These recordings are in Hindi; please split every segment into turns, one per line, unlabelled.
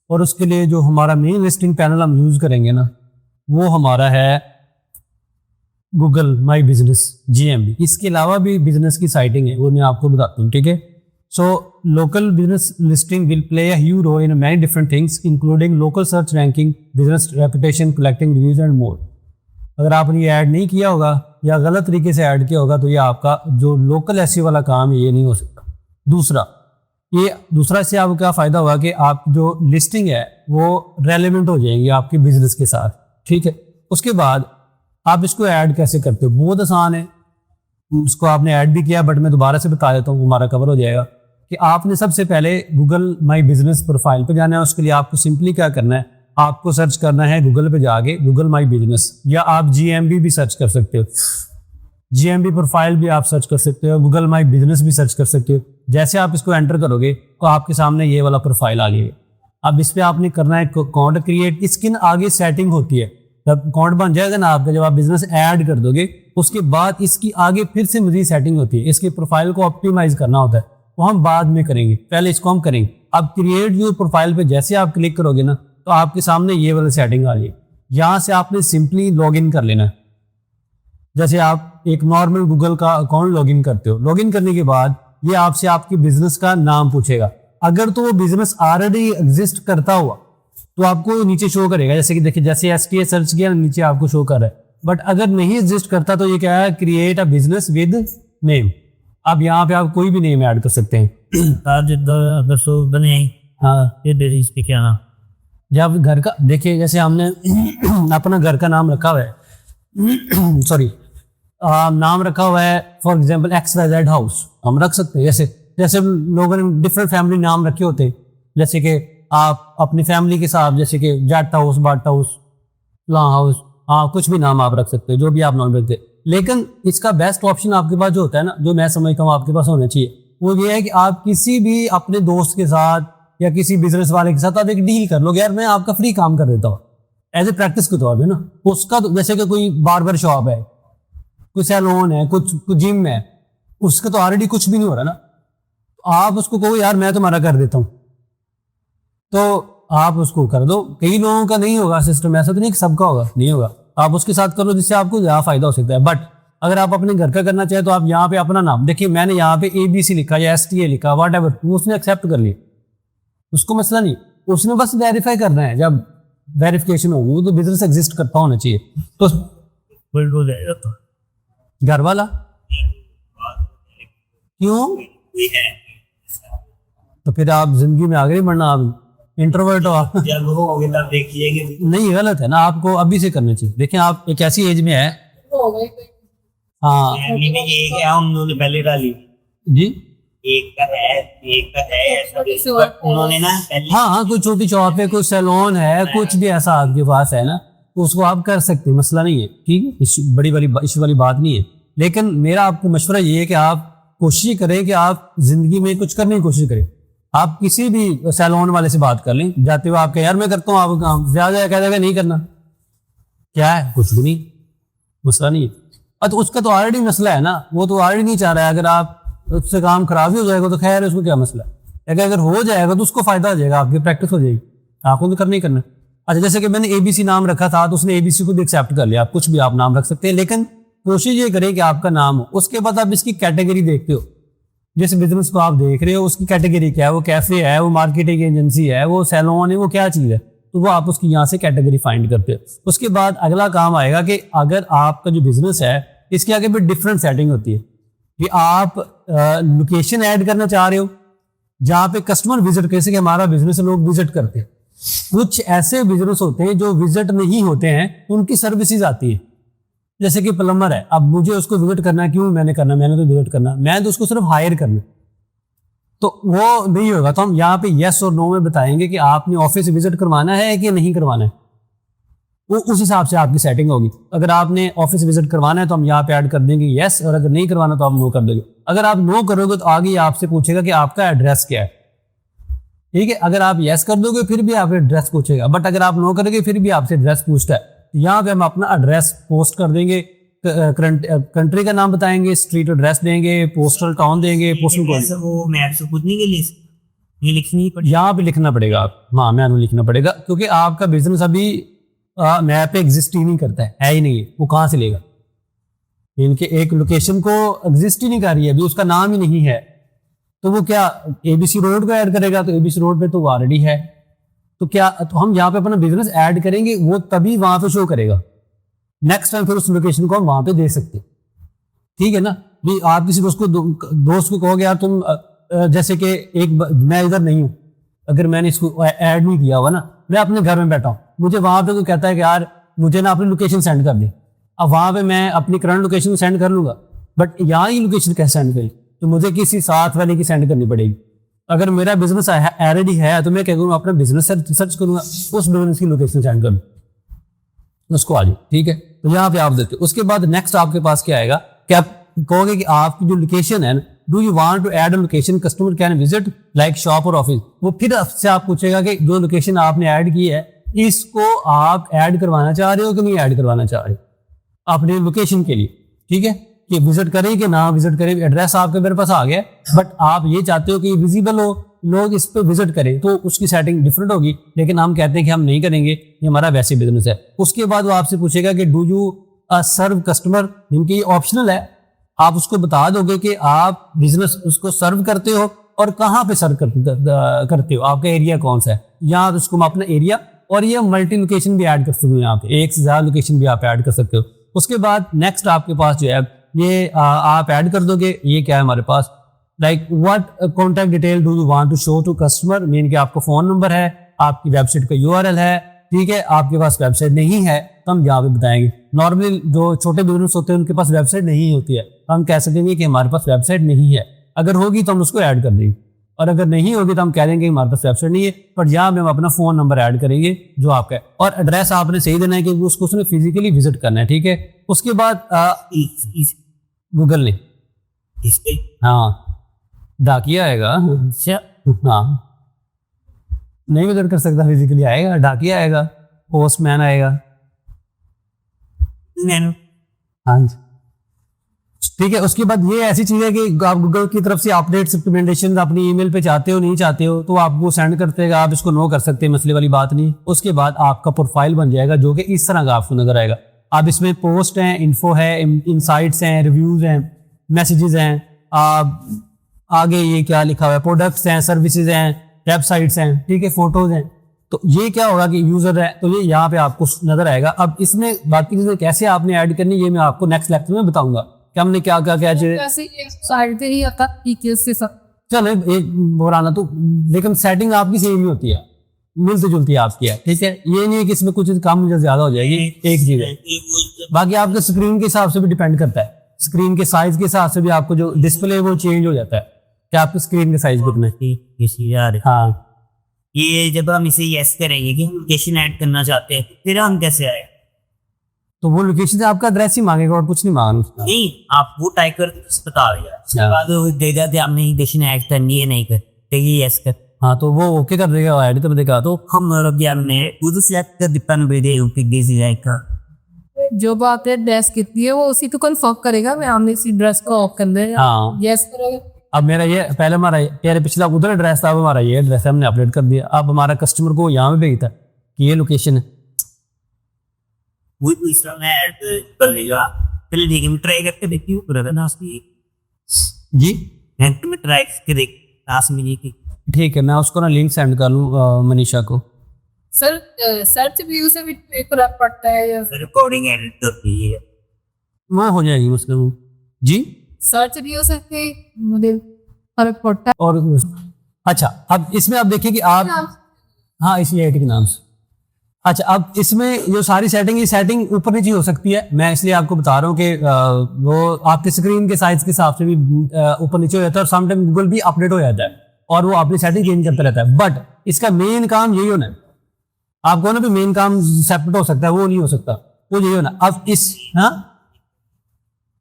और उसके लिए जो हमारा मेन लिस्टिंग पैनल हम यूज़ करेंगे ना, वो हमारा है गूगल माई बिजनेस GMB। इसके अलावा भी बिजनेस की साइटिंग है, वो मैं आपको बताता हूँ, ठीक है। So local business listing will play a huge role in many different things including local search ranking, business reputation, collecting reviews and more. अगर आपने ये ऐड नहीं किया होगा या गलत तरीके से ऐड किया होगा तो ये आपका जो लोकल SEO वाला काम है ये नहीं हो सकता। दूसरा इससे आपको क्या फ़ायदा होगा कि आप जो लिस्टिंग है वो रेलेवेंट हो जाएंगी आपके बिजनेस के साथ, ठीक है। उसके बाद आप इसको ऐड कैसे करते हो, बहुत आसान है। उसको आपने ऐड भी किया, बट मैं दोबारा से बता देता हूँ, हमारा कवर हो जाएगा। कि आपने सबसे पहले गूगल माई बिजनेस प्रोफाइल पे जाना है। उसके लिए आपको सिंपली क्या करना है, आपको सर्च करना है गूगल पे जाके गूगल माई बिजनेस, या आप GMB भी सर्च कर सकते हो। GMB प्रोफाइल भी आप सर्च कर सकते हो, गूगल माई बिजनेस भी सर्च कर सकते हो। जैसे आप इसको एंटर करोगे तो आपके सामने ये वाला प्रोफाइल आ गया। अब इस पर आपने करना है अकाउंट क्रिएट। इसकी आगे सेटिंग होती है, जब अकाउंट बन जाएगा ना आपका, जब आप बिजनेस ऐड कर दोगे उसके बाद इसकी आगे फिर से मजीद सेटिंग होती है। इसके प्रोफाइल को ऑप्टिमाइज करना होता है, वो हम बाद में करेंगे, पहले इसको हम करेंगे। अब क्रिएट योर प्रोफाइल पे जैसे आप क्लिक करोगे ना तो आपके सामने ये वाली सेटिंग आ जाएगी। यहाँ से आपने सिंपली लॉगिन कर लेना है। जैसे आप एक नॉर्मल गूगल का अकाउंट लॉगिन करते हो, लॉगिन करने के बाद ये आपसे आपकी बिजनेस का नाम पूछेगा। अगर तो वो बिजनेस ऑलरेडी एग्जिस्ट करता हुआ तो आपको नीचे शो करेगा, जैसे कि देखिए, जैसे STA सर्च किया नीचे आपको शो कर रहा है। बट अगर नहीं एग्जिस्ट करता तो ये क्या है, create a business with name. अब यहाँ पे आप कोई भी नेम ऐड कर सकते हैं। हाँ,
इस पे क्या नाम,
जब घर का देखिए, जैसे हमने अपना घर का नाम रखा हुआ है सॉरी नाम रखा हुआ है फॉर एग्जांपल XYZ हाउस, हम रख सकते हैं। जैसे लोगों ने डिफरेंट फैमिली नाम रखे होते हैं, जैसे कि आप अपनी फैमिली के साथ, जैसे कि जाट हाउस, बाट हाउस, ला हाउस, हाँ कुछ भी नाम आप रख सकते हो, जो भी आप नाम रखते हैं। लेकिन इसका बेस्ट ऑप्शन आपके पास जो होता है ना, जो मैं समझता हूँ आपके पास होना चाहिए, वो ये है कि आप किसी भी अपने दोस्त के साथ या किसी बिजनेस वाले के साथ आप एक डील कर लो, यार मैं आपका फ्री काम कर देता हूँ एज ए प्रैक्टिस के तौर पे ना। उसका तो जैसे कि कोई बार्बर शॉप है, कोई सैलून है, कुछ जिम है, उसका तो ऑलरेडी कुछ भी नहीं हो रहा ना, आप उसको कहो यार मैं तुम्हारा कर देता हूँ, तो आप उसको कर दो। कई लोगों का नहीं होगा सिस्टम, ऐसा तो नहीं कि सबका होगा, नहीं होगा, आप उसके साथ कर लो जिससे आपको ज़्यादा फायदा हो सकता है। बट अगर आप अपने घर का करना चाहे तो आप यहाँ पे अपना नाम देखिए, मैंने यहाँ पे ABC लिखा या STA लिखा, वट एवर, उसने एक्सेप्ट कर लिया, उसको मसला नहीं, उसने बस वेरीफाई करना है। जब वेरिफिकेशन होगी वो तो बिजनेस एग्जिस्ट करता होना चाहिए। तो घर वाला क्यों, तो फिर आप जिंदगी में आगे नहीं बढ़ना, आप इंट्रोवर्ट हो नहीं, गलत है ना, आपको अभी से करना चाहिए। देखिए आप एक ऐसी एज में है, हाँ
उन्होंने पहले डाली
जी,
एक है उन्होंने ना पहले,
हाँ कोई छोटी शॉप है, कोई सैलून है, कुछ भी ऐसा आपके पास है ना, तो उसको आप कर सकते हैं, मसला नहीं है, ठीक है, बड़ी इश्यू वाली बात नहीं है। लेकिन मेरा आपको मशवरा ये है कि आप कोशिश करें कि आप जिंदगी में कुछ करने की कोशिश करें। आप किसी भी सैलून वाले से बात कर लें जाते हुए, आपके यार मैं करता हूँ, आप काम ज्यादा कह देगा नहीं करना, क्या है, कुछ भी नहीं, मसला नहीं है। तो उसका तो ऑलरेडी मसला है ना, वो तो ऑलरेडी नहीं चाह रहा है। अगर आप उससे काम खराब ही हो जाएगा तो खैर है, उसको क्या मसला है। अगर हो जाएगा तो उसको फायदा हो जाएगा, आपकी प्रैक्टिस हो जाएगी, आपको तो करना ही करना। अच्छा, जैसे कि मैंने ABC नाम रखा था तो उसने ABC को भी एक्सेप्ट कर लिया, आप कुछ भी आप नाम रख सकते हैं, लेकिन कोशिश ये करें कि आपका नाम हो। उसके बाद आप इसकी कैटेगरी देखते हो, जिस बिजनेस को आप देख रहे हो उसकी कैटेगरी क्या है, वो कैफे है, वो मार्केटिंग एजेंसी है, वो सैलून है, वो क्या चीज़ है, तो वो आप उसकी यहाँ से कैटेगरी फाइंड करते हो। उसके बाद अगला काम आएगा कि अगर आपका जो बिजनेस है इसके आगे भी डिफरेंट सेटिंग होती है कि आप लोकेशन ऐड करना चाह रहे हो जहाँ पे कस्टमर विजिट, कैसे कि हमारा बिजनेस लोग विजिट करते हैं। कुछ ऐसे बिजनेस होते हैं जो विजिट नहीं होते हैं, उनकी सर्विसेज आती है, जैसे कि प्लम्बर है, अब मुझे उसको विजिट करना, क्यों मैंने करना, मैंने तो विजिट करना, मैं तो उसको सिर्फ हायर करना, तो वो नहीं होगा। तो हम यहाँ पे यस और नो में बताएंगे कि आपने ऑफिस विजिट करवाना है कि नहीं करवाना है, वो उस हिसाब से आपकी सेटिंग होगी। अगर आपने ऑफिस विजिट करवाना है तो हम यहाँ पे ऐड कर देंगे यस, और अगर नहीं करवाना तो आप नो कर देंगे। अगर आप नो करोगे तो आगे आपसे पूछेगा कि आपका एड्रेस क्या है, ठीक है। अगर आप यस कर दोगे फिर भी आपका एड्रेस पूछेगा, बट अगर आप नो करोगे फिर भी आपसे एड्रेस पूछता है। यहाँ पे हम अपना एड्रेस पोस्ट कर देंगे, कंट्री का नाम बताएंगे, स्ट्रीट एड्रेस देंगे, पोस्टल टाउन देंगे, पोस्टल कोड।
वो मैप से पूछने के लिए ये लिखनी पड़ी।
यहाँ पे लिखना पड़ेगा, आप हाँ मैनुअल लिखना पड़ेगा, क्योंकि आपका बिजनेस अभी मैप पे एग्जिस्ट ही नहीं करता है ही नहीं, वो कहाँ से लेगा? इनके एक लोकेशन को एग्जिस्ट ही नहीं कर रही है, अभी उसका नाम ही नहीं है, तो वो क्या एबीसी रोड को ऐड करेगा? तो एबीसी रोड पे तो वो ऑलरेडी है, तो क्या तो हम यहाँ पे अपना बिजनेस ऐड करेंगे, वो तभी वहां पे शो करेगा। नेक्स्ट टाइम फिर उस लोकेशन को हम वहां पे दे सकते, ठीक है ना? भी आप किसी दोस्त को कहोगे यार तुम जैसे कि मैं इधर नहीं हूँ, अगर मैंने इसको ऐड नहीं किया हुआ ना, मैं अपने घर में बैठा हूँ, मुझे वहां पे कोई कहता है कि यार मुझे ना अपनी लोकेशन सेंड कर दे, अब वहां पे मैं अपनी करंट लोकेशन सेंड कर लूंगा, बट यहाँ की लोकेशन कैसे सेंड करें? तो मुझे किसी साथ वाले की सेंड करनी पड़ेगी। अगर मेरा बिजनेस ऑलरेडी है तो मैं क्या करूँगा, अपना बिजनेस सर्च करूंगा, उस बिजनेस की लोकेशन सेंड करूँ उसको आ जाए, ठीक है? तो यहाँ पे आप देते हो। उसके बाद नेक्स्ट आपके पास क्या आएगा कि आप कहोगे कि आपकी जो लोकेशन है, do you want to add a location customer can visit like shop और ऑफिस। वो फिर आपसे आप पूछेगा कि जो लोकेशन आपने ऐड की है इसको आप ऐड करवाना चाह रहे हो कि नहीं ऐड करवाना चाह रहे हो अपने लोकेशन के लिए, ठीक है? कि विजिट करें कि ना विजिट करें, एड्रेस आपके मेरे पास आ गया, बट आप ये चाहते हो कि विजिबल हो, लोग इस पे विजिट करें, तो उसकी सेटिंग डिफरेंट होगी। लेकिन हम कहते हैं कि हम नहीं करेंगे, ये हमारा वैसे बिजनेस है। उसके बाद वो आपसे पूछेगा कि डू यू सर्व कस्टमर, जिनकी ऑप्शनल है, आप उसको बता दोगे कि आप बिजनेस उसको सर्व करते हो और कहाँ पे सर्व करते हो, आपका एरिया कौन सा है। यहाँ उसको हम अपना एरिया और ये मल्टी लोकेशन भी ऐड कर सकते हो, यहाँ पे एक से ज्यादा लोकेशन भी आप ऐड कर सकते हो। उसके बाद नेक्स्ट आपके पास जो है ये आप ऐड कर दोगे, ये क्या है हमारे पास, like what contact detail do you want to show to customer, mean कि आपका फोन नंबर है, आपकी वेबसाइट का यूआरएल है, ठीक है? आपके पास वेबसाइट नहीं है तो हम यहाँ पे बताएंगे। नॉर्मली जो छोटे बिजनेस होते हैं उनके पास वेबसाइट नहीं होती है, तो हम कह सकेंगे कि हमारे पास वेबसाइट नहीं है। अगर होगी तो हम उसको ऐड कर देंगे, और अगर नहीं होगी तो हम कह देंगे हमारे पास वेबसाइट नहीं है, पर यहाँ में हम अपना फोन नंबर ऐड करेंगे जो आपका है, और एड्रेस आपने सही देना है कि उसको उसने फिजिकली विजिट करना है, ठीक है? उसके बाद गूगल ने
इस पे
हाँ डाकिया आएगा,
अच्छा
हाँ नहीं विजिट कर सकता, फिजिकली आएगा, डाकिया आएगा, पोस्टमैन आएगा,
मैंने
हाँ जी, ठीक है? उसके बाद ये ऐसी चीज है कि आप गूगल की तरफ से अपडेट्स रिकमेंडेशन अपनी ईमेल पे चाहते हो नहीं चाहते हो तो आप वो सेंड करते हैं, आप इसको नो कर सकते हैं, मसले वाली बात नहीं। उसके बाद आपका प्रोफाइल बन जाएगा जो कि इस तरह का आपको नजर आएगा। आप इसमें पोस्ट हैं, इन्फो है, इनसाइट्स हैं, रिव्यूज हैं, मैसेजेस हैं, आगे ये क्या लिखा हुआ है, प्रोडक्ट्स हैं, सर्विसेज हैं, वेबसाइट्स हैं, ठीक है, फोटोज हैं। तो ये क्या होगा कि यूजर है तो ये यहाँ पे आपको नजर आएगा। अब इसमें बाकी चीजें कैसे आपने ऐड करनी ये मैं आपको नेक्स्ट लेक्चर में बताऊंगा कि हमने क्या क्या क्या चीजें।
वैसे एक साइड पे ही आता पीके से सब
चलो एक बोराना तो, लेकिन सेटिंग आपकी सेम ही होती है, मिलती जुलती आपकी है, ठीक है? ये नहीं है कि इसमें कुछ कम या ज्यादा हो जाएगी, एक चीज है। बाकी आपके स्क्रीन के हिसाब से भी डिपेंड करता है, स्क्रीन के साइज के हिसाब से भी आपको जो डिस्प्ले है वो चेंज हो जाता है कि आपके स्क्रीन के साइज कितने। हाँ
ये जब हम इसे यस करेंगे कि हम लोकेशन ऐड करना चाहते हैं, फिर हम कैसे आए?
तो वो लोकेशन से आपका एड्रेस ही मांगेगा और कुछ नहीं मांगना उसका।
नहीं, आप वो टाइप कर बता देगा, उसके बाद वो दे देते हमने लोकेशन ऐड करनी है, नहीं कर देगी यस कर।
हाँ तो वो ओके कर देगा, ऐड कर देगा। तो
हम हमने वो सिलेक्ट कर डिपेंड वीडियो पिक का
जो बात है ड्रेस कितनी है वो उसी को कंफर्म करेगा। मैं हमने इसी ड्रेस को ऑफ कर देगा,
हाँ
यस करेगा।
अब मेरा ये पहले हमारा यार पिछला उधर एड्रेस था, अब हमारा ये एड्रेस है, हमने अपडेट कर दिया। अब हमारा कस्टमर को यहाँ पे भेजता है कि ये लोकेशन है,
वो दूसरा मैं ऐड कर लेगा। पहले देखिए मैं ट्राई करके देखिए पूरा नास की
जी
मैं ट्राई करके देख नास में ये की।
ठीक है, मैं उसको ना लिंक सेंड कर लूँ मनीषा को।
सर सर्च व्यू से भी फर्क पड़ता है या
रिकॉर्डिंग एडिट करती है
वहाँ हो जाएगी उसमें जी।
सर्च व्यू से भी मुझे फर्क पड़ता है।
और अच्छा अब इसमें आप देखिए कि आप हाँ इसी आईटी के नाम से। अच्छा अब इसमें जो सारी सेटिंग, ये सेटिंग ऊपर नीचे हो सकती है, मैं इसलिए आपको बता रहा हूँ कि वो आपके स्क्रीन के साइज के हिसाब से भी ऊपर नीचे हो जाता है, और समटाइम गूगल भी अपडेट हो जाता है और वो अपनी सेटिंग चेंज करता रहता है। बट इसका मेन काम यही होना है, आपको ना भी मेन काम सेपरेट हो सकता है, वो नहीं हो सकता, वो यही होना। अब इस हाँ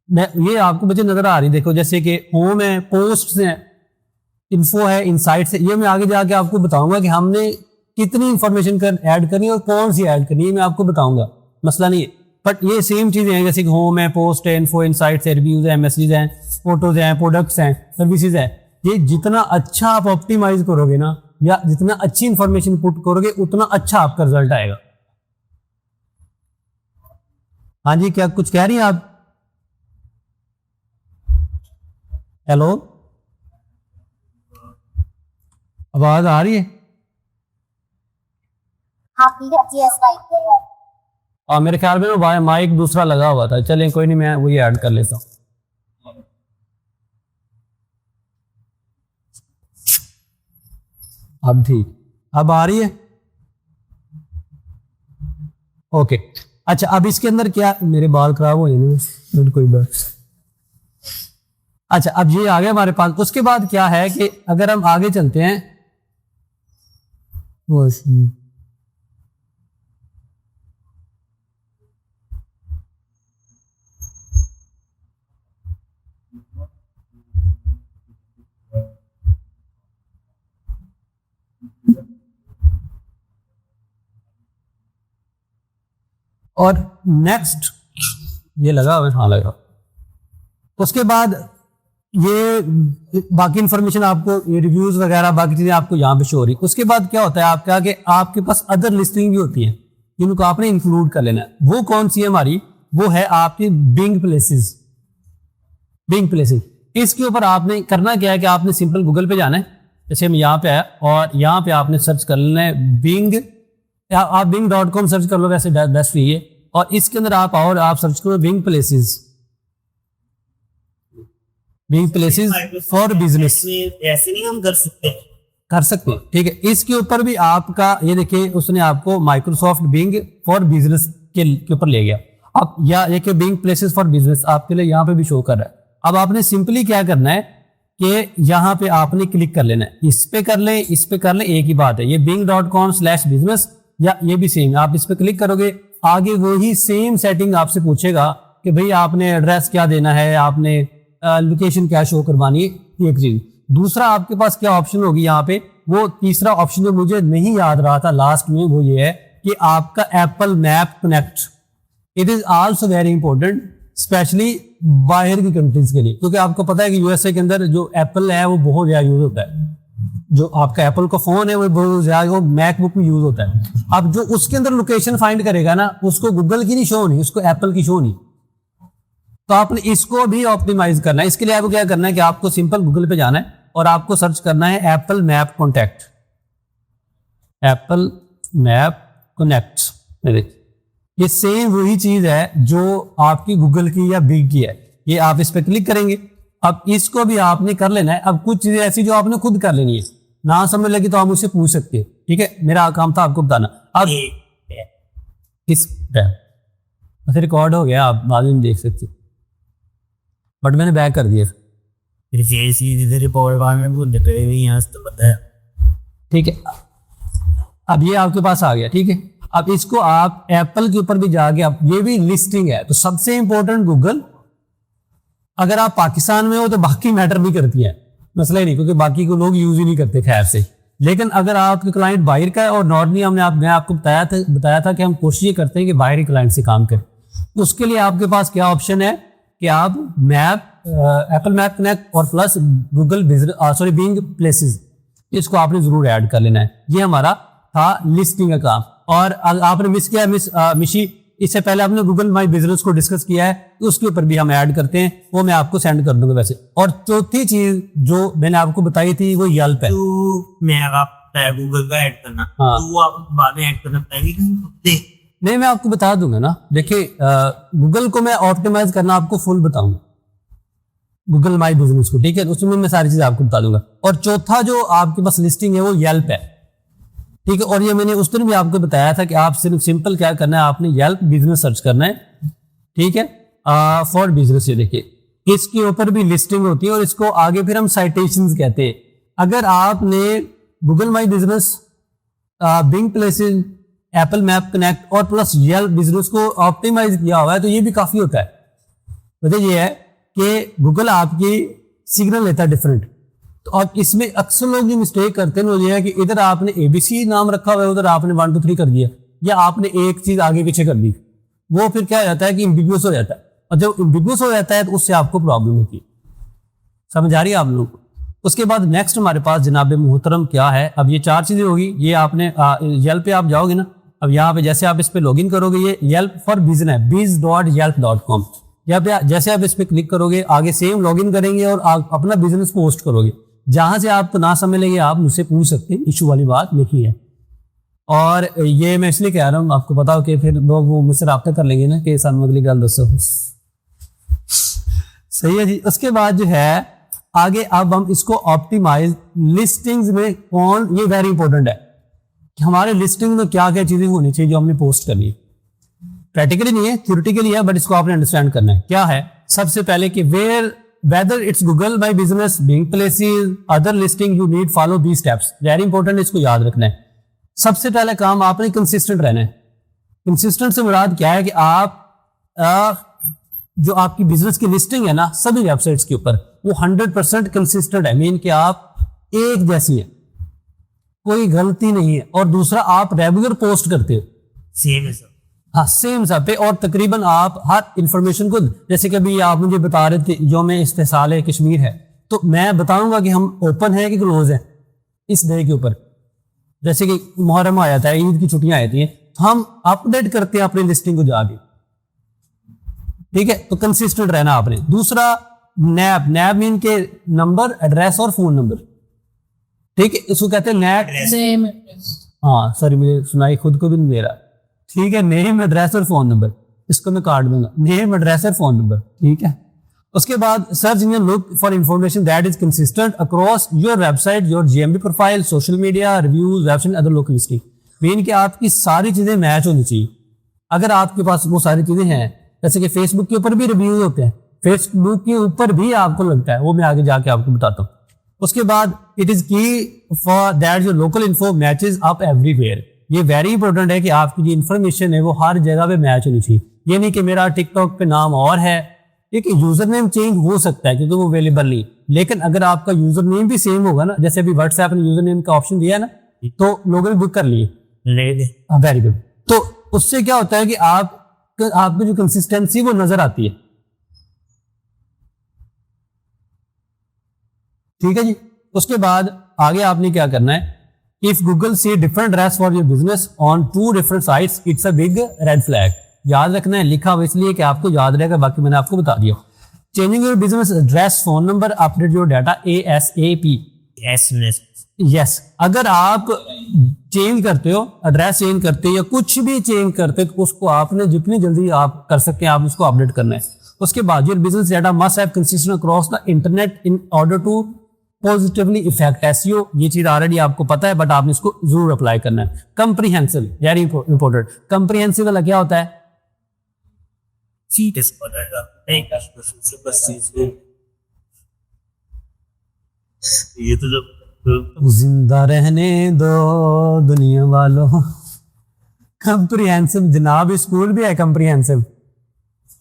मैं ये आपको मुझे नजर आ रही, देखो जैसे कि होम है, पोस्ट है, इन्फो है, इनसाइट्स है, ये मैं आगे जाके आपको बताऊंगा कि हमने कितनी इंफॉर्मेशन ऐड करनी है और कौन सी ऐड करनी है, मैं आपको बताऊंगा, मसला नहीं है। बट ये सेम चीजें हैं जैसे कि होम है, पोस्ट है, इन्फो, इनसाइट्स है, रिव्यूज है, मैसेजेस हैं, फोटोज हैं, प्रोडक्ट्स हैं, सर्विसेज हैं, ये जितना अच्छा आप ऑप्टिमाइज करोगे ना, या जितना अच्छी इंफॉर्मेशन पुट करोगे, उतना अच्छा आपका रिजल्ट आएगा। हाँ जी, क्या कुछ कह रही हैं आप? हेलो, आवाज आ रही है? मेरे ख्याल में वो माइक दूसरा लगा हुआ था। चलें कोई नहीं, मैं वही ऐड कर लेता हूँ। अब ठीक, अब आ रही है? ओके, अच्छा अब इसके अंदर क्या, मेरे बाल खराब हो जाएंगे, कोई बात। अच्छा, अब ये आ गया हमारे पास। उसके बाद क्या है कि अगर हम आगे चलते हैं, और नेक्स्ट ये लगा हुआ है, हाँ लगा। उसके बाद ये बाकी इंफॉर्मेशन आपको, ये रिव्यूज वगैरह बाकी चीजें आपको यहाँ पे शो हो रही। उसके बाद क्या होता है आपका कि आपके पास अदर लिस्टिंग भी होती है जिनको आपने इंक्लूड कर लेना है। वो कौन सी है हमारी? वो है आपकी बिंग प्लेसेस। बिंग प्लेसेस, इसके ऊपर आपने करना क्या है कि आपने सिंपल गूगल पे जाना है। जैसे हम यहाँ पे आए और यहाँ पे आपने सर्च कर लेना है बिंग, आप bing.com सर्च कर लो, वैसे बेस्ट यही है। और इसके अंदर आप और आप सर्च करो Bing places, Bing places for business.
ऐसे नहीं हम कर सकते
हैं, ठीक है। इसके ऊपर भी आपका ये देखिए, उसने आपको माइक्रोसॉफ्ट बिंग फॉर बिजनेस के ऊपर ले गया। अब या देखिए बिंग प्लेसेस फॉर बिजनेस आपके लिए यहाँ पे भी शो कर रहा है। अब आपने सिंपली क्या करना है कि यहाँ पे आपने क्लिक कर लेना है। इस पे कर लें, इस पे कर लें, एक ही बात है। ये bing.com/business या ये भी सेम, आप इस पे क्लिक करोगे, आगे वही सेम सेटिंग आपसे पूछेगा कि भाई आपने एड्रेस क्या देना है, आपने लोकेशन क्या शो करवानी है, एक चीज। दूसरा आपके पास क्या ऑप्शन होगी यहाँ पे, वो तीसरा ऑप्शन जो मुझे नहीं याद रहा था लास्ट में, वो ये है कि आपका Apple map connect. It is also very important, specially बाहर की कंट्रीज के लिए, क्योंकि आपको पता है कि यूएसए के अंदर जो एप्पल है वो बहुत ज्यादा यूज होता है। जो आपका एप्पल का फोन है वो बहुत ज्यादा, वो मैकबुक में यूज होता है। अब जो उसके अंदर लोकेशन फाइंड करेगा ना, उसको गूगल की नहीं शो नहीं, उसको एप्पल की शो नहीं। तो आपने इसको भी ऑप्टिमाइज करना है। इसके लिए आपको क्या करना है कि आपको सिंपल गूगल पे जाना है और आपको सर्च करना है Apple map contact, Apple map connect. ये सेम वही चीज है जो आपकी गूगल की या बिग की है। ये आप इस पे क्लिक करेंगे। अब इसको भी आपने कर लेना है। अब कुछ चीजें ऐसी जो आपने खुद कर लेनी है, ना समझ लगी तो आप मुझसे पूछ सकते हैं, ठीक है। मेरा काम था आपको बताना। अब किस पे रिकॉर्ड हो गया, आप बाद में देख सकते, बट मैंने बैक कर दिया। ठीक है, अब ये आपके पास आ गया, ठीक है। अब इसको आप एप्पल के ऊपर भी जाके, अब ये भी लिस्टिंग है, तो सबसे इंपॉर्टेंट गूगल। अगर आप पाकिस्तान में हो तो बाकी मैटर नहीं करती है, मसला ही नहीं, क्योंकि बाकी को लोग यूज ही नहीं करते खैर से। लेकिन अगर आपके क्लाइंट बाहर का है, और नॉर्मली मैं आपको बताया था कि हम कोशिश ये करते हैं कि बाहरी क्लाइंट से काम करें, तो उसके लिए आपके पास क्या ऑप्शन है कि आप मैप, एप्पल मैप कनेक्ट और plus Google business, Bing places, इसको आपने जरूर ऐड कर लेना है। ये हमारा था लिस्टिंग का काम। और आपने मिस किया मिशी, इससे पहले आपने गूगल माई बिजनेस को डिस्कस किया है, तो उसके ऊपर भी हम ऐड करते हैं, वो मैं आपको सेंड कर दूंगा वैसे। और चौथी चीज जो मैंने आपको बताई थी वो येल्प है।
गूगल का ऐड करना,
हाँ।
तो वो आप बाद में ऐड करना पड़ेगा।
नहीं, मैं आपको बता दूंगा ना। देखिए, गूगल को मैं ऑप्टिमाइज करना आपको फुल बताऊंगा, गूगल माई बिजनेस को, ठीक है। उसमें मैं सारी चीज आपको बता दूंगा। और चौथा जो आपके पास लिस्टिंग है वो येल्प है, ठीक है। और ये मैंने उस दिन भी आपको बताया था कि आप सिर्फ सिंपल क्या करना है, आपने येल्प बिजनेस सर्च करना है, ठीक है, फॉर बिजनेस। ये देखिए, इसके ऊपर भी लिस्टिंग होती है और इसको आगे फिर हम साइटेशंस कहते हैं। अगर आपने Google my business, Bing places, Apple map connect और प्लस येल्प बिजनेस को ऑप्टिमाइज किया हुआ है, तो ये भी काफी होता है। वजह ये है कि गूगल आपकी सिग्नल लेता है डिफरेंट। तो अब इसमें अक्सर लोग जो मिस्टेक करते हैं वो ये है कि इधर आपने ABC नाम रखा हुआ है, उधर आपने 1 2 3 कर दिया, या आपने एक चीज आगे पीछे कर दी। वो फिर क्या हो जाता है कि इम्बिग्युअस हो जाता है, और जब इम्बिग्युअस हो जाता है तो उससे आपको प्रॉब्लम होती है। समझ आ रही है आप लोगों को? उसके बाद नेक्स्ट हमारे पास जनाब मोहतरम क्या है, अब ये 4 चीज़ें होगी। ये आपने येल्प पे आप जाओगे ना, अब यहाँ पे जैसे आप इस पे लॉगिन करोगे, ये येल्प फॉर बिजनेस biz.yelp.com, यहाँ पे जैसे आप इस पे क्लिक करोगे आगे सेम लॉगिन करेंगे और आप अपना बिजनेस पोस्ट करोगे। जहाँ से आपको ना समझ लगे आप मुझसे पूछ सकते हैं, इशू वाली बात नहीं है। और ये मैं इसलिए कह रहा हूँ, आपको पता हो कि फिर लोग वो मुझसे रब्ता कर लेंगे ना कि सानू अगली गल दसो। सही है जी। उसके बाद जो है आगे अब हम इसको ऑप्टिमाइज लिस्टिंग्स में कौन, ये वेरी इंपॉर्टेंट है कि हमारे लिस्टिंग में क्या क्या चीजें होनी चाहिए जो हमने पोस्ट करनी है। प्रैक्टिकली नहीं है, थ्योरेटिकली है, बट इसको आपने अंडरस्टैंड करना है। क्या है? सबसे पहले कि whether it's Google My Business, Bing Places, other listing, you need follow these steps. Very important, इसको याद रखना है। सबसे पहला काम आपने कंसिस्टेंट रहना है। कंसिस्टेंट से मुराद क्या है कि आप जो आपकी बिजनेस की लिस्टिंग है ना सभी वेबसाइट्स के ऊपर, वो 100% कंसिस्टेंट है। मीन कि आप एक जैसी है, कोई गलती नहीं है। और दूसरा, आप रेगुलर पोस्ट करते हो,
सेम है सर।
हाँ सेम सब पे, और तकरीबन आप हर इंफॉर्मेशन को, जैसे कि अभी आप मुझे बता रहे थे जो में इस्तेसाल कश्मीर है, तो मैं बताऊंगा कि हम ओपन है कि क्लोज है इस डे के ऊपर। जैसे कि मुहर्रम आया था, ईद की छुट्टियां आई थी, हम अपडेट करते हैं अपनी लिस्टिंग को जाके। ठीक है, तो कंसिस्टेंट रहना आपने। दूसरा, नैब मीन के नंबर, एड्रेस और फोन नंबर। ठीक है, इसको कहते हैं नेट।
सेम।
हाँ सॉरी, मुझे सुनाई खुद को भी नहीं दे रहा। ठीक है, नेम, एड्रेस और फोन नंबर, इसको मैं काट दूंगा, नेम, एड्रेस और फोन नंबर। ठीक है, उसके बाद search engine look for information that is consistent across your website, your GMB profile, social media, reviews, website, other local listing. Mean कि आपकी सारी चीजें मैच होनी चाहिए। अगर आपके पास वो सारी चीजें हैं, जैसे कि फेसबुक के ऊपर भी रिव्यूज होते हैं, फेसबुक के ऊपर भी आपको लगता है, वो मैं आगे जाके आपको बताता हूँ। उसके बाद इट इज की for that your local info matches up everywhere. ये वेरी इंपॉर्टेंट है कि आपकी जो इन्फॉर्मेशन है वो हर जगह पे मैच होनी चाहिए। ये नहीं कि मेरा टिकटॉक पे नाम और है, एक यूजर नेम चेंज हो सकता है क्योंकि वो अवेलेबल नहीं, लेकिन अगर आपका यूजर नेम भी सेम होगा ना, जैसे अभी व्हाट्सएप ने यूजर नेम का ऑप्शन दिया है ना, तो लोगों ने बुक कर लिए। Very good. तो उससे क्या होता है कि आपकी जो कंसिस्टेंसी वो नजर आती है। ठीक है जी। उसके बाद आगे आपने क्या करना है, if Google see different address for your business on 2 different sites, it's a big red flag. याद रखना है, लिखा हुआ इसलिए कि आपको याद रहेगा, बाकी मैंने आपको बता दिया। Changing your business address, phone number, update your data ASAP। Yes, अगर आप चेंज करते हो, एड्रेस चेंज करते हो या कुछ भी चेंज करते हो, तो उसको आपने जितनी जल्दी आप कर सकते हैं आप उसको अपडेट करना है। उसके बाद your business data must have consistent across the internet in order to positively effect SEO। ये चीज ऑलरेडी आपको पता है, बट आपने इसको जरूर अप्लाई करना है। Comprehensive, very important. कंप्रीहेंसिव वाला क्या होता है?
ये तो जब
जिंदा रहने दो दुनिया वालों। कंप्रीहेंसिव जनाब, स्कूल भी है कंप्रीहेंसिव।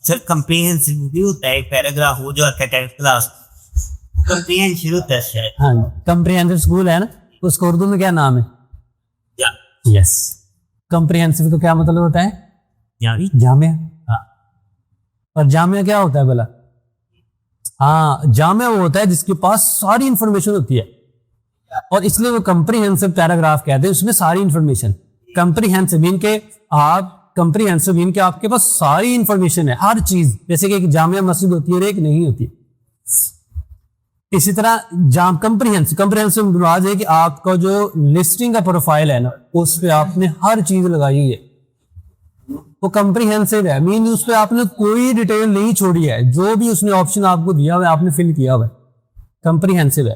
सर कंप्रीहेंसिव भी होता है, एक पैराग्राफ हो जो आता है क्लास कंप्रीहेंसिव होता है।
हाँ, कंप्रीहेंसिव स्कूल है ना, उसको उर्दू में क्या नाम है? यस। कंप्रीहेंसिव तो क्या मतलब होता है? जामिया। और जामिया क्या होता है भला? हाँ, जामिया वो होता है जिसके पास सारी इंफॉर्मेशन होती है, और इसलिए वो कंप्रीहेंसिव पैराग्राफ कहते हैं, उसमें सारी इंफॉर्मेशन। कंप्रीहेंसिव मीन के कंप्रीहेंसिव मीन के आपके पास सारी इंफॉर्मेशन है, हर चीज। जैसे कि एक जामिया मस्जिद होती है और एक नहीं होती, इसी तरह कंप्रीहेंसिव मुराद है कि आपका जो लिस्टिंग का प्रोफाइल है ना, उस पर आपने हर चीज लगाई है, वो कंप्रीहेंसिव है। मीन उस पर आपने कोई डिटेल नहीं छोड़ी है, जो भी उसने ऑप्शन आपको दिया हुआ है आपने फिल किया हुआ है, कंप्रीहेंसिव है।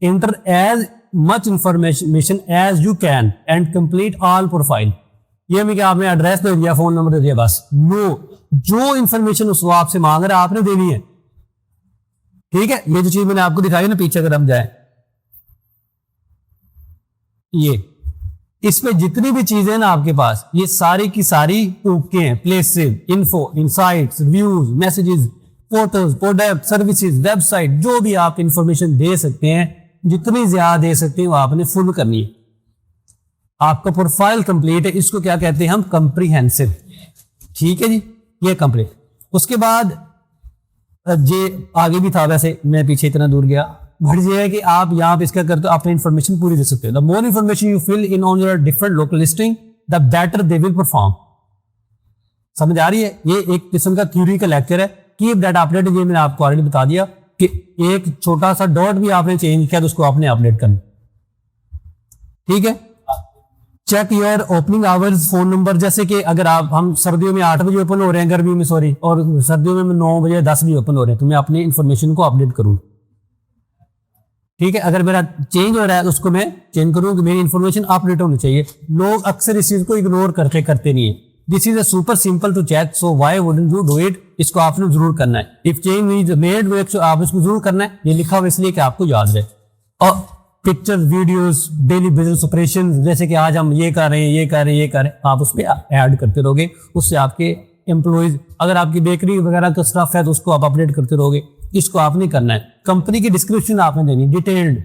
Enter as much information as you can and complete all profile. ये नहीं कि आपने एड्रेस दे दिया, फोन नंबर दे दिया, बस। नो, जो इंफॉर्मेशन उसको आपसे मांग रहा है आपने देनी है। ठीक है, ये जो चीज मैंने आपको दिखाई ना पीछे, अगर हम जाए, ये इस पे जितनी भी चीजें ना आपके पास, ये सारी की सारी ओके हैं। Places, info, insights, views, messages, photos, product, services, website, जो भी आप इंफॉर्मेशन दे सकते हैं, जितनी ज्यादा दे सकते हैं वो आपने फुल करनी है। आपका प्रोफाइल कंप्लीट है, इसको क्या कहते हैं हम? कंप्रीहेंसिव। ठीक है जी, ये कंप्लीट। उसके बाद ये आगे भी था, वैसे मैं पीछे इतना दूर गया, बट ये है कि आप यहाँ पे इसका करते हो, अपनी इन्फॉर्मेशन पूरी दे सकते हो। The more information you fill in on your different local listing the better they will perform. समझ आ रही है? ये एक किस्म का थ्योरी का लेक्चर है। कीप दैट अपडेट, ये मैंने आपको ऑलरेडी बता दिया कि एक छोटा सा डॉट भी आपने चेंज किया तो उसको आपने अपडेट करना। ठीक है। Check your opening hours, phone number, जैसे कि अगर हम सर्दियों में 8 बजे ओपन हो रहे हैं, गर्मी में सॉरी, और सर्दियों में 9 बजे 10 बजे ओपन हो रहे हैं, तो मैं अपनी इन्फॉर्मेशन को अपडेट करूँ। ठीक है। अगर मेरा चेंज हो रहा है तो उसको मैं चेंज करूँ कि मेरी इन्फॉर्मेशन अपडेट होनी चाहिए। लोग अक्सर इस चीज को इग्नोर करते नहीं है। This is a super simple to check, so why wouldn't you do it? इसको आपने जरूर करना है। इफ चेंज इज मेड, आप इसको जरूर करना है। ये लिखा हुआ इसलिए कि आपको याद रहे। और pictures, videos, daily business operation, जैसे कि आज हम ये कर रहे हैं, ये कर रहे हैं, ये कर रहे हैं, आप उस पर ऐड करते रहोगे। उससे आपके एम्प्लॉयज, अगर आपकी बेकरी वगैरह का स्टफ है तो उसको आप अपडेट करते रहोगे। इसको आपने करना है। कंपनी की डिस्क्रिप्शन आपने देनी डिटेल्ड,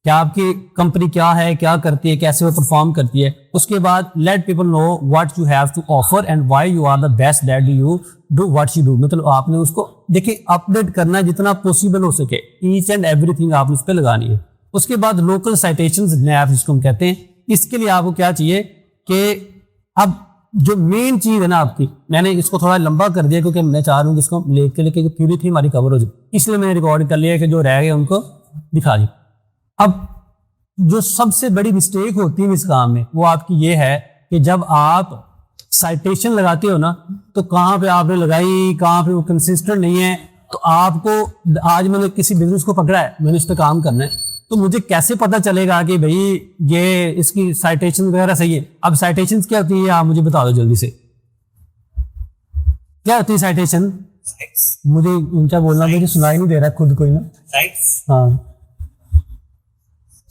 क्या आपकी कंपनी क्या है, क्या करती है, कैसे वो परफॉर्म करती है। उसके बाद let people know what you have to offer and why you are the best that you do what you do. मतलब आपने उसको देखिए अपडेट करना जितना पॉसिबल हो सके, ईच एंड एवरीथिंग आपने उस पर लगानी है। उसके बाद लोकल साइटेशंस नैप जिसको हम कहते हैं, इसके लिए आपको क्या चाहिए कि अब जो मेन चीज है ना आपकी, मैंने इसको थोड़ा लंबा कर दिया क्योंकि मैं चाह रहा हूँ कि इसको लेके थ्योरी थी हमारी कवर हो जाए, इसलिए मैंने रिकॉर्ड कर लिया कि जो रह गए उनको दिखा दी। अब जो सबसे बड़ी मिस्टेक होती है इस काम में वो आपकी ये है कि जब आप साइटेशन लगाते हो ना, तो कहाँ पे आपने लगाई, कहाँ पे वो कंसिस्टेंट नहीं है। तो आपको आज मैंने किसी बिजनेस को पकड़ा है, मैंने उस पर काम करना है, तो मुझे कैसे पता चलेगा कि भाई ये इसकी साइटेशन वगैरह सही है। अब साइटेशन क्या होती है आप मुझे बता दो जल्दी से, क्या होती है साइटेशन? मुझे ऊंचा बोलना, मुझे सुनाई नहीं दे रहा खुद कोई ना। हाँ,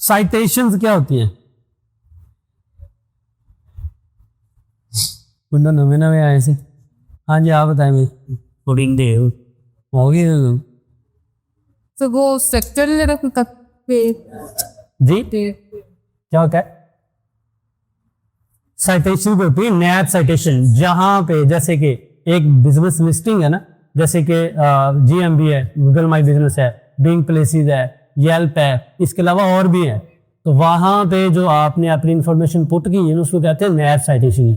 साइटेशंस क्या होती हैं? नवे नवे आए से। हाँ जी, आप बताएं भाई।
कोडिंग दे
होगी
तो वो सेक्टर पे
जी क्या होता है? साइटेशन होती है नैप साइटेशन, जहां पे जैसे कि एक बिजनेस लिस्टिंग है ना, जैसे कि GMB है, गूगल माई बिजनेस है, बिंग प्लेसेस है, येल्प है, इसके अलावा और भी है। तो वहां पे जो आपने अपनी इंफॉर्मेशन पुट की है उसको कहते हैं नैप साइटेशन।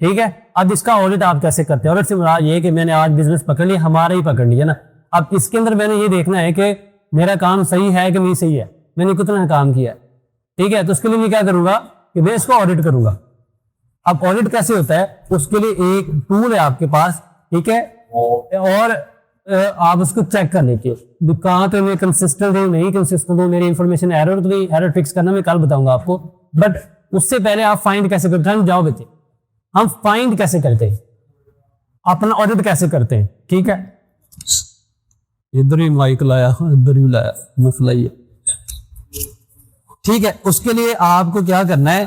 ठीक है। अब इसका ऑडिट आप कैसे करते हैं? ऑडिट से मुराद ये है कि मैंने आज बिजनेस पकड़ लिया, हमारा ही पकड़ लिया ना। अब इसके अंदर मैंने ये देखना है कि मेरा काम सही है कि नहीं सही है, मैंने कितना काम किया है। ठीक है। तो उसके लिए मैं क्या करूंगा कि मैं इसको ऑडिट करूंगा। अब ऑडिट कैसे होता है, उसके लिए एक टूल है आपके पास। ठीक है। और आप उसको चेक कर लेते हो कहाँ पे मैं कंसिस्टेंट हूँ, नहीं कंसिस्टेंट हूँ, मेरी इन्फॉर्मेशन एरर तो नहीं, एरर फिक्स करना मैं कल बताऊंगा आपको। बट उससे पहले आप फाइंड कैसे करते हैं? जाओ बच्चे, हम फाइंड कैसे करते हैं, अपना ऑडिट कैसे करते हैं। ठीक है। इधर ही माइक लाया, इधर ही लाया, मसला ही है। ठीक है। उसके लिए आपको क्या करना है,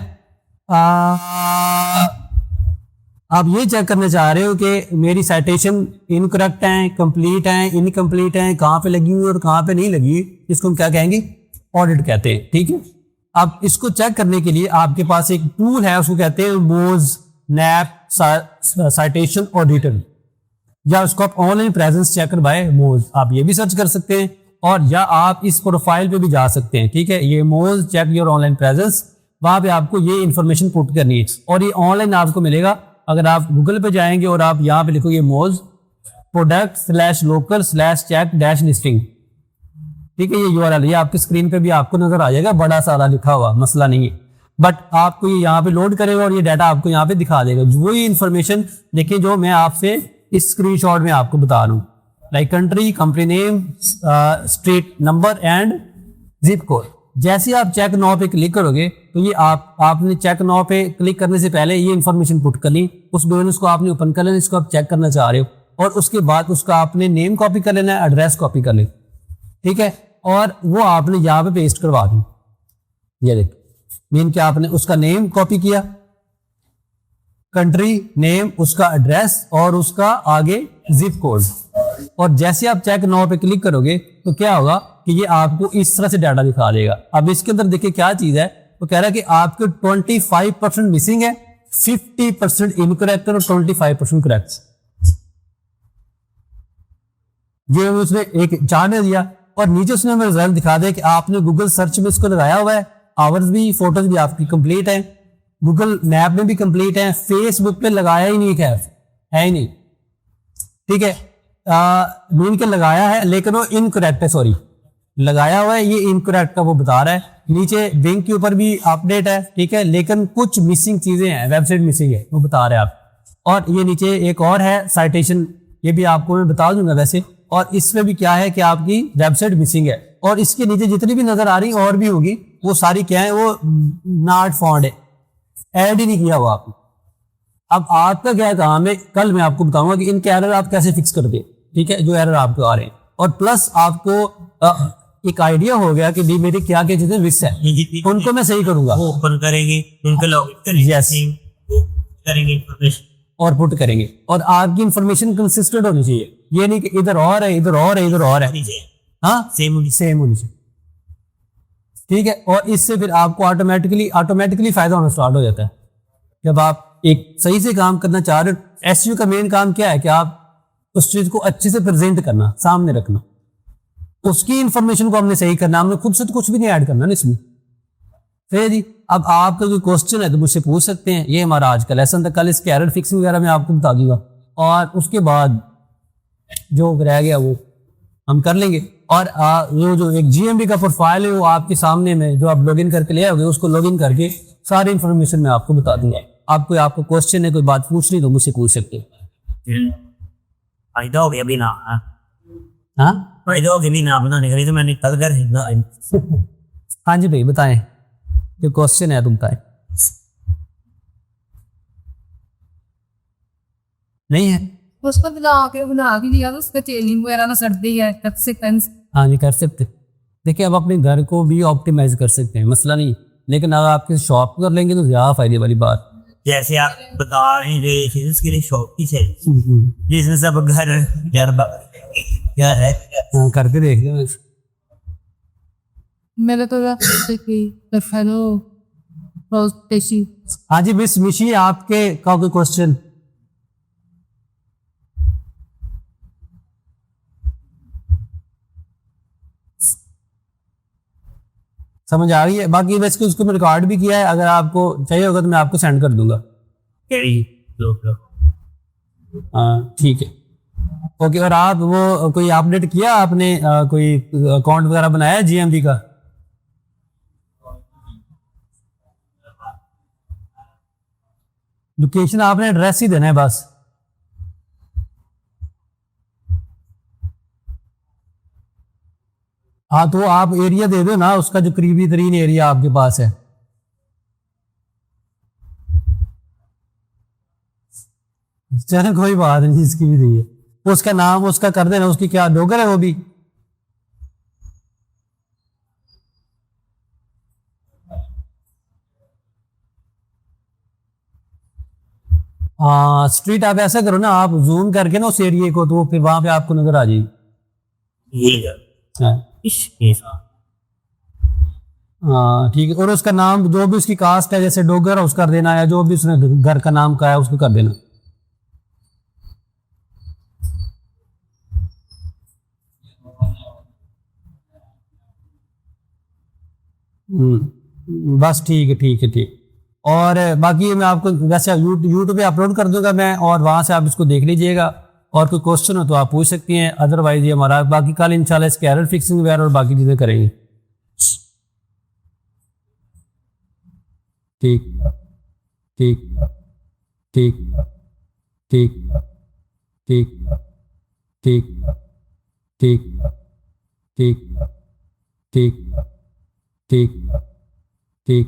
आप ये चेक करना चाह रहे हो कि मेरी साइटेशन इनकरेक्ट है, कंप्लीट है, इनकम्प्लीट है, कहाँ पे लगी हुई और कहाँ पे नहीं लगी, इसको हम क्या कहेंगे? ऑडिट कहते हैं। ठीक है। अब इसको चेक करने के लिए आपके पास एक टूल है, उसको कहते हैं मोज नैप साइटेशन ऑडिटर, या उसको आप ऑनलाइन प्रेजेंस चेकर बाय मोज, आप ये भी सर्च कर सकते हैं, और या आप इस प्रोफाइल पे भी जा सकते हैं। ठीक है। ये मोज चेक योर ऑनलाइन प्रेजेंस, वहां पे आपको ये इन्फॉर्मेशन पुट करनी है और ये ऑनलाइन आपको मिलेगा। अगर आप गूगल पे जाएंगे और आप यहाँ पे लिखोगे मोज product/local/check-listing, ठीक है, ये URL ये आपकी स्क्रीन पे भी आपको नजर आ जाएगा, बड़ा सारा लिखा हुआ, मसला नहीं है। बट आपको ये यहाँ पे लोड करेगा और ये डाटा आपको यहाँ पे दिखा देगा वही इन्फॉर्मेशन। देखिए जो मैं आपसे इस स्क्रीनशॉट में आपको बता रहा हूँ, like country, company name, street number and zip code. जैसे आप चेक नाउ पे क्लिक करोगे तो ये आपने चेक नाउ पे क्लिक करने से पहले ये इन्फॉर्मेशन पुट कर ली, उस बिजनेस को आपने ओपन कर लेना, इसको आप चेक करना चाह रहे हो, और उसके बाद उसका आपने नेम कॉपी कर लेना है, एड्रेस कॉपी कर लेना। ठीक है। और वो आपने यहाँ पे पेस्ट करवा दी। ये देख मीन क्या, आपने उसका नेम कॉपी किया, कंट्री नेम, उसका एड्रेस और उसका आगे जिप कोड, और जैसे आप चेक नाउ पे क्लिक करोगे तो क्या होगा कि ये आपको इस तरह से डाटा दिखा देगा। अब इसके अंदर देखिए क्या चीज है, वो कह रहा है कि आपके 25% मिसिंग है, 50% इनकरेक्ट और 25% करेक्ट। ये उसने एक चार्ट दे दिया और नीचे उसने हमें रिजल्ट दिखा दिया कि आपने गूगल सर्च में इसको लगाया हुआ है, आवर्स भी, फोटोज भी आपकी कंप्लीट है, गूगल मैप में भी कंप्लीट है, फेसबुक पे लगाया ही नहीं, खैर है ही नहीं, ठीक है। मीन के लगाया है लेकिन वो इनकरेक्ट है, सॉरी लगाया हुआ है, ये इनकरेक्ट का वो बता रहा है। नीचे बैंक के ऊपर भी अपडेट है, ठीक है, लेकिन कुछ मिसिंग चीजें हैं, वेबसाइट मिसिंग है, वो बता रहे हैं आप। और ये नीचे एक और है साइटेशन, ये भी आपको मैं बता दूंगा वैसे। और इसमें भी क्या है कि आपकी वेबसाइट मिसिंग है, और इसके नीचे जितनी भी नजर आ रही और भी होगी, वो सारी क्या है, वो नॉट फाउंड है, ऐड ही नहीं किया हुआ आपने। अब आपका क्या काम है, कल मैं आपको बताऊंगा कि इनके एरर आप कैसे फिक्स कर दे, ठीक है, जो एरर आपको आ रहे हैं। और प्लस आपको एक आइडिया हो गया कि भी मेरी क्या क्या चीजें मिस है, उनको मैं सही करूंगा,
वो ओपन करेंगे, उनका लॉगिन
Yes.
करेंगे इंफॉर्मेशन
और पुट करेंगे। और आपकी इंफॉर्मेशन कंसिस्टेंट होनी चाहिए, ये नहीं कि इधर और है, इधर और है, इधर और है, हाँ
सेम होनी
सेम होनी चाहिए, ठीक है। और इससे फिर आपको ऑटोमेटिकली फायदा होना स्टार्ट हो जाता है। जब आप एक सही से काम करना चाह रहे हो, एसईओ का मेन काम क्या है कि आप उस चीज को अच्छे से प्रेजेंट करना, सामने रखना, उसकी इंफॉर्मेशन को हमने सही करना, हमने खुद से तो कुछ भी नहीं ऐड करना ना इसमें। फिर जी अब आपका कोई क्वेश्चन है तो मुझसे पूछ सकते हैं। ये हमारा आज का लेसन था, कल इसके एरर फिक्सिंग वगैरह मैं आपको बता दूंगा, और उसके बाद जो रह गया वो हम कर लेंगे। और जो एक जीएमबी का प्रोफाइल है वो आपके सामने में जो आप लॉगिन करके ले आओगे, उसको लॉगिन करके सारी इंफॉर्मेशन मैं आपको बता दूंगा। आपको क्वेश्चन है, कोई बात पूछनी तो मुझसे पूछ सकते हैं।
फायदा हो गया भी ना,
हाँ
फायदा हो गया भी ना बनाने का, तो मैंने कल कर
हाँ जी भाई बताएं, जो क्वेश्चन है तुम बताएं। नहीं है?
उसको बना के दिया तो उसका चेलिंग वगैरह ना सड़ती है, कट से कंस।
हाँ जी कर सकते। देखिए अब अपने घर को भी ऑप्टिमाइज कर सकते हैं, मसला नहीं, लेकिन अगर आप किसी शॉप कर लेंगे तो ज़्यादा फायदे वाली बात।
जैसे आप बता रहे हैं इसके लिए शॉप की से जिसमें सब घर क्या है,
हाँ करके देख लो।
मेरे तो हेलो टेशी।
हाँ जी मिस मिशी, आपके का कोई क्वेश्चन? समझ आ गई है? बाकी वैसे उसको मैं रिकॉर्ड भी किया है, अगर आपको चाहिए होगा तो मैं आपको सेंड कर दूंगा। हाँ ठीक है, ओके। और आप वो कोई अपडेट किया आपने, कोई अकाउंट वगैरह बनाया जीएमबी का? लोकेशन आपने एड्रेस ही देना है बस। हाँ तो आप एरिया दे दो ना, उसका जो करीबी तरीन एरिया आपके पास है। चलो कोई बात नहीं, इसकी भी दी है, उसका नाम उसका कर देना, उसकी क्या डोगर है वो भी। हाँ स्ट्रीट आप ऐसा करो ना, आप जूम करके ना उस एरिया को, तो फिर वहां पे आपको नजर आ जाएगी। हाँ हाँ ठीक है। और उसका नाम जो भी उसकी कास्ट है, जैसे डोगर है उसका कर देना, या जो भी उसने घर का नाम का है उसको कर देना। बस ठीक है ठीक है ठीक। और बाकी मैं आपको वैसे यूट्यूब पे अपलोड कर दूंगा मैं, और वहां से आप इसको देख लीजिएगा, और कोई क्वेश्चन हो तो आप पूछ सकती हैं। अदरवाइज ये हमारा बाकी कल इंशाल्लाह इसके एरर फिक्सिंग वगैरह और बाकी चीज़ें करेंगे। ठीक ठीक ठीक ठीक ठीक ठीक ठीक ठीक ठीक ठीक ठीक।